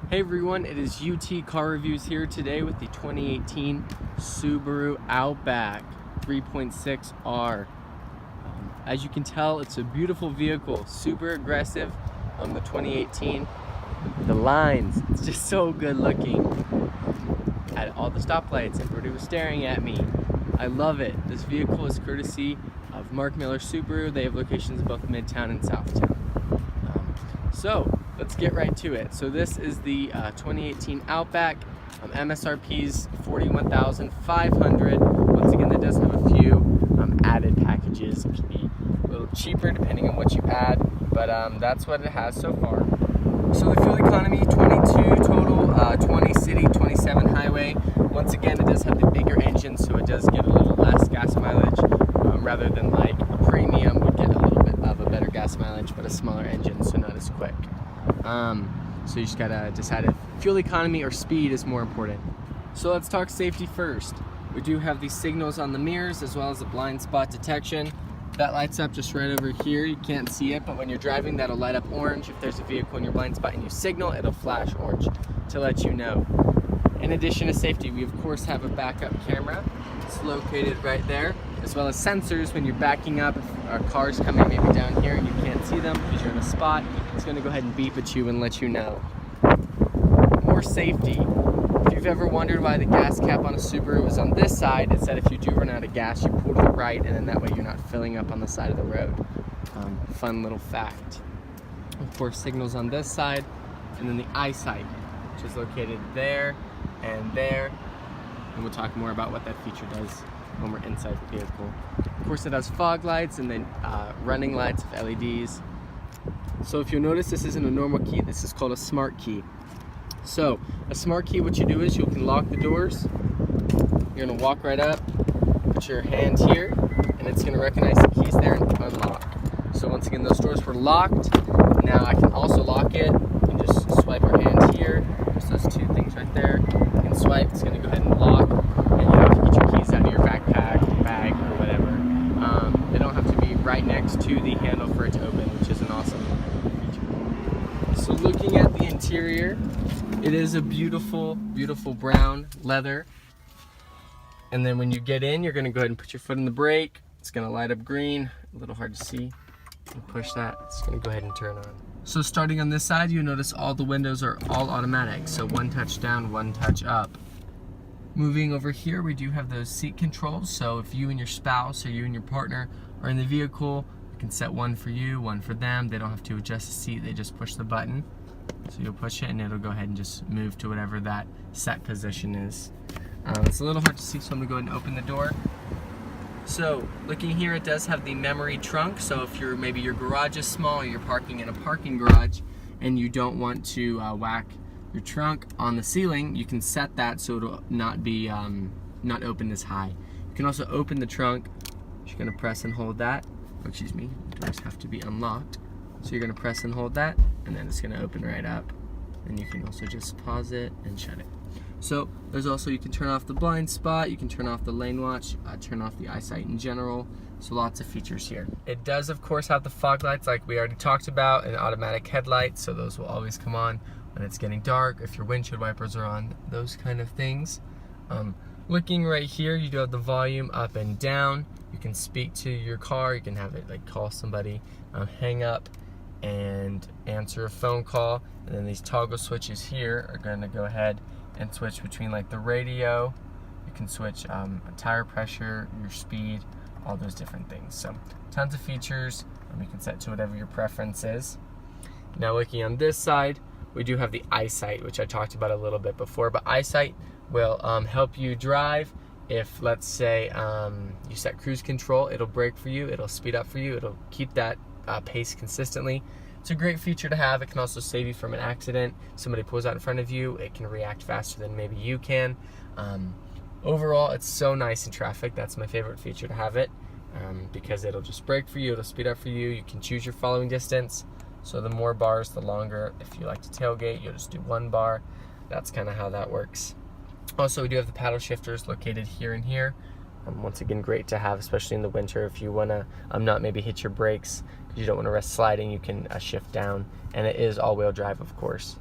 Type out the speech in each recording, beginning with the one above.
Hey everyone, it is UT Car Reviews here today with the 2018 Subaru Outback 3.6R. As you can tell, it's a beautiful vehicle, super aggressive. The 2018, the lines, it's just so good looking. At all the stoplights, everybody was staring at me. I love it. This vehicle is courtesy of Mark Miller Subaru. They have locations in both Midtown and Southtown. So let's get right to it. So this is the 2018 Outback. MSRP's $41,500. Once again, that does have a few added packages. It can be a little cheaper depending on what you add, but that's what it has so far. So the fuel economy, 22 total, 20 city, 27 highway. Once again, it does have the bigger engine, so it does get a little less gas mileage, rather than like a premium would get a little bit of a better gas mileage, but a smaller engine, so not as quick. So you just gotta decide if fuel economy or speed is more important. So let's talk safety first. We do have these signals on the mirrors as well as the blind spot detection. That lights up just right over here. You can't see it, but when you're driving, that'll light up orange. If there's a vehicle in your blind spot and you signal, it'll flash orange to let you know. In addition to safety, we of course have a backup camera. It's located right there, as well as sensors when you're backing up. If our car's coming maybe down here and you can't see them because you're in a spot, it's going to go ahead and beep at you and let you know. More safety. If you've ever wondered why the gas cap on a Subaru is on this side, it said if you do run out of gas, you pull to the right, and then that way you're not filling up on the side of the road. Fun little fact. Of course, signals on this side, and then the Eyesight, which is located there and there. And we'll talk more about what that feature does when we're inside the vehicle. Of course, it has fog lights and then running lights of LEDs. So if you'll notice, this isn't a normal key. This is called a smart key. So a smart key, what you do is you can lock the doors. You're gonna walk right up, put your hand here, and it's gonna recognize the keys there and unlock. So once again, those doors were locked. Now I can also lock it. You can just swipe your hand here. There's those two things right there. You can swipe, it's gonna go ahead and lock. And you don't have to get your keys out of your backpack, bag, or whatever. They don't have to be right next to the handle for it to open, which is an awesome feature. So looking at the interior, it is a beautiful, beautiful brown leather. And then when you get in, you're gonna go ahead and put your foot in the brake. It's gonna light up green, a little hard to see. You push that, it's gonna go ahead and turn on. So starting on this side, you notice all the windows are all automatic. So one touch down, one touch up. Moving over here, we do have those seat controls. So if you and your spouse or you and your partner are in the vehicle, you can set one for you, one for them. They don't have to adjust the seat, they just push the button. So you'll push it and it'll go ahead and just move to whatever that set position is. It's a little hard to see, so I'm gonna go ahead and open the door. So looking here, it does have the memory trunk. So if maybe your garage is small or you're parking in a parking garage and you don't want to whack your trunk on the ceiling, you can set that so it'll not be not open as high. You can also open the trunk. You're gonna press and hold that. Oh, excuse me, the doors have to be unlocked. So you're gonna press and hold that, and then it's gonna open right up. And you can also just pause it and shut it. So there's also, you can turn off the blind spot, you can turn off the lane watch, turn off the Eyesight in general. So lots of features here. It does of course have the fog lights like we already talked about, and automatic headlights, so those will always come on when it's getting dark, if your windshield wipers are on, those kind of things. Looking right here, you do have the volume up and down. You can speak to your car, you can have it like call somebody, hang up, and answer a phone call. And then these toggle switches here are going to go ahead and switch between like the radio. You can switch tire pressure, your speed, all those different things. So tons of features, and you can set to whatever your preference is. Now looking on this side, we do have the Eyesight, which I talked about a little bit before, but Eyesight will help you drive. If let's say you set cruise control, it'll brake for you, it'll speed up for you, it'll keep that pace consistently. It's a great feature to have. It can also save you from an accident. Somebody pulls out in front of you, it can react faster than maybe you can. Overall, it's so nice in traffic. That's my favorite feature to have it, because it'll just brake for you, it'll speed up for you. You can choose your following distance. So the more bars, the longer. If you like to tailgate, you'll just do one bar. That's kind of how that works. Also, we do have the paddle shifters located here and here. Once again, great to have, especially in the winter. If you want to not maybe hit your brakes because you don't want to risk sliding, you can shift down. And it is all-wheel drive, of course.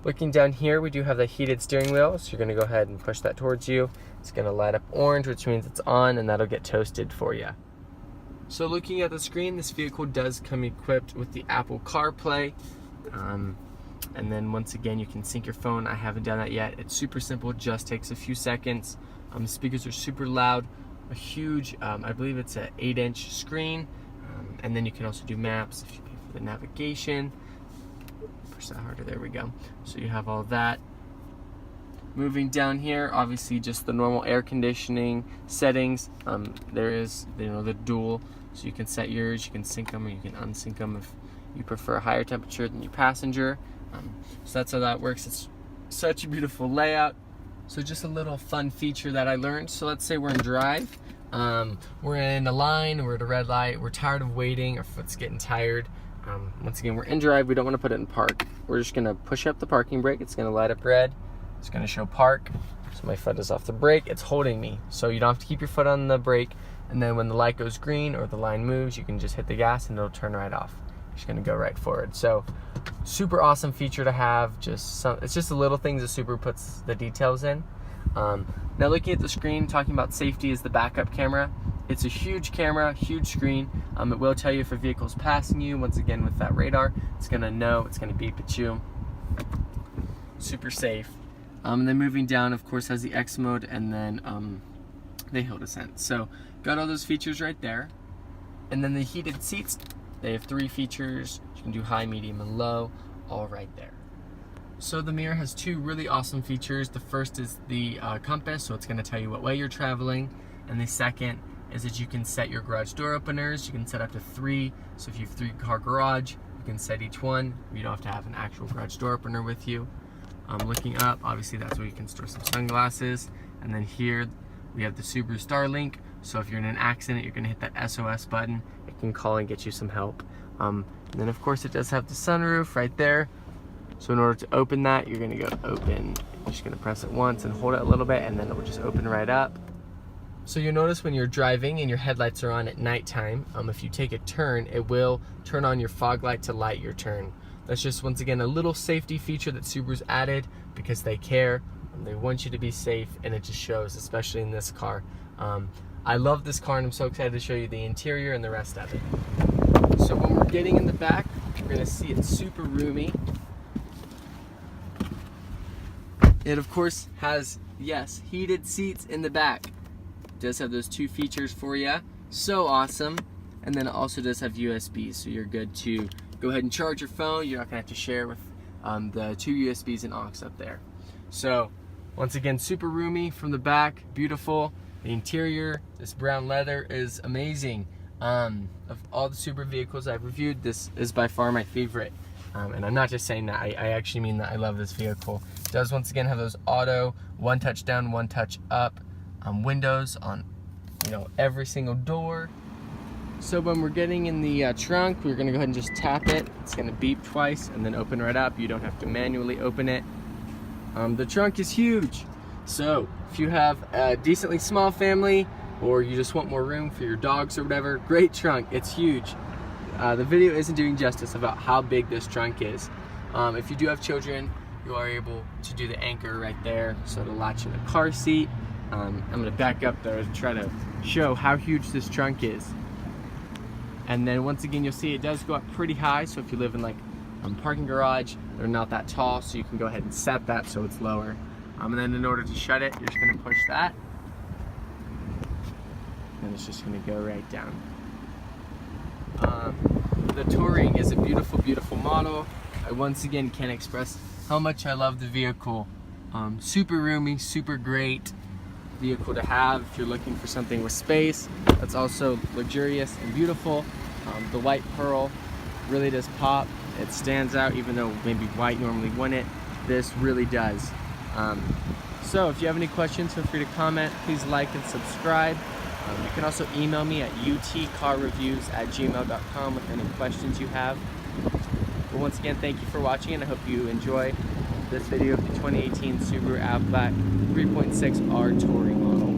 Looking down here, we do have the heated steering wheel, so you're gonna go ahead and push that towards you. It's gonna light up orange, which means it's on, and that'll get toasted for you. So looking at the screen, this vehicle does come equipped with the Apple CarPlay. And then once again, you can sync your phone. I haven't done that yet. It's super simple, just takes a few seconds. The speakers are super loud, a huge, I believe it's an 8-inch screen. And then you can also do maps if you pay for the navigation. Push that harder, there we go. So you have all that. Moving down here, obviously just the normal air conditioning settings. There is, the dual, so you can set yours, you can sync them or you can unsync them if you prefer a higher temperature than your passenger. So that's how that works. It's such a beautiful layout. So just a little fun feature that I learned. So let's say we're in drive. We're in a line, we're at a red light, we're tired of waiting, our foot's getting tired. Once again, we're in drive, we don't want to put it in park. We're just going to push up the parking brake, it's going to light up red, it's going to show park. So my foot is off the brake, it's holding me. So you don't have to keep your foot on the brake, and then when the light goes green or the line moves, you can just hit the gas and it'll turn right off. You're just going to go right forward. So super awesome feature to have. It's just the little things that Subaru puts the details in. Now looking at the screen, talking about safety is the backup camera. It's a huge camera, huge screen. It will tell you if a vehicle is passing you. Once again, with that radar, it's gonna know, it's gonna beep at you. Super safe. And then moving down, of course, has the X mode and then the hill descent. So got all those features right there. And then the heated seats, they have 3 features. You can do high, medium, and low, all right there. So the mirror has 2 really awesome features. The first is the compass, so it's going to tell you what way you're traveling. And the second is that you can set your garage door openers. You can set up to 3. So if you have 3-car garage, you can set each one. You don't have to have an actual garage door opener with you. Looking up, obviously that's where you can store some sunglasses. And then here we have the Subaru Starlink. So if you're in an accident, you're going to hit that SOS button. It can call and get you some help. And then of course it does have the sunroof right there. So in order to open that, you're gonna go open. You're just gonna press it once and hold it a little bit, and then it will just open right up. So you'll notice when you're driving and your headlights are on at nighttime, if you take a turn, it will turn on your fog light to light your turn. That's just, once again, a little safety feature that Subaru's added because they care. They want you to be safe, and it just shows, especially in this car. I love this car, and I'm so excited to show you the interior and the rest of it. So when we're getting in the back, you're gonna see it's super roomy. It of course has, yes, heated seats in the back. It does have those 2 features for you. So awesome. And then it also does have USB, so you're good to go ahead and charge your phone. You're not gonna have to share with the 2 USBs and aux up there. So once again, super roomy from the back, beautiful. The interior, this brown leather is amazing. Of all the Subaru vehicles I've reviewed, this is by far my favorite. And I'm not just saying that, I actually mean that I love this vehicle. It does once again have those auto, 1 touch down, 1 touch up windows on every single door. So when we're getting in the trunk, we're gonna go ahead and just tap it. It's gonna beep twice and then open right up. You don't have to manually open it. The trunk is huge. So if you have a decently small family or you just want more room for your dogs or whatever, great trunk, it's huge. The video isn't doing justice about how big this trunk is. If you do have children, you are able to do the anchor right there, so it'll latch in a car seat. I'm gonna back up there to try to show how huge this trunk is. And then once again, you'll see it does go up pretty high, so if you live in like a parking garage, they're not that tall, so you can go ahead and set that so it's lower. And then in order to shut it, you're just gonna push that, and it's just gonna go right down. The Touring is a beautiful, beautiful model. I once again can't express how much I love the vehicle. Super roomy, super great vehicle to have if you're looking for something with space that's also luxurious and beautiful. The white pearl really does pop. It stands out, even though maybe white normally wouldn't. This really does. So if you have any questions, feel free to comment. Please like and subscribe. You can also email me at utcarreviews@gmail.com with any questions you have. But once again, thank you for watching, and I hope you enjoy this video of the 2018 Subaru Outback 3.6R Touring model.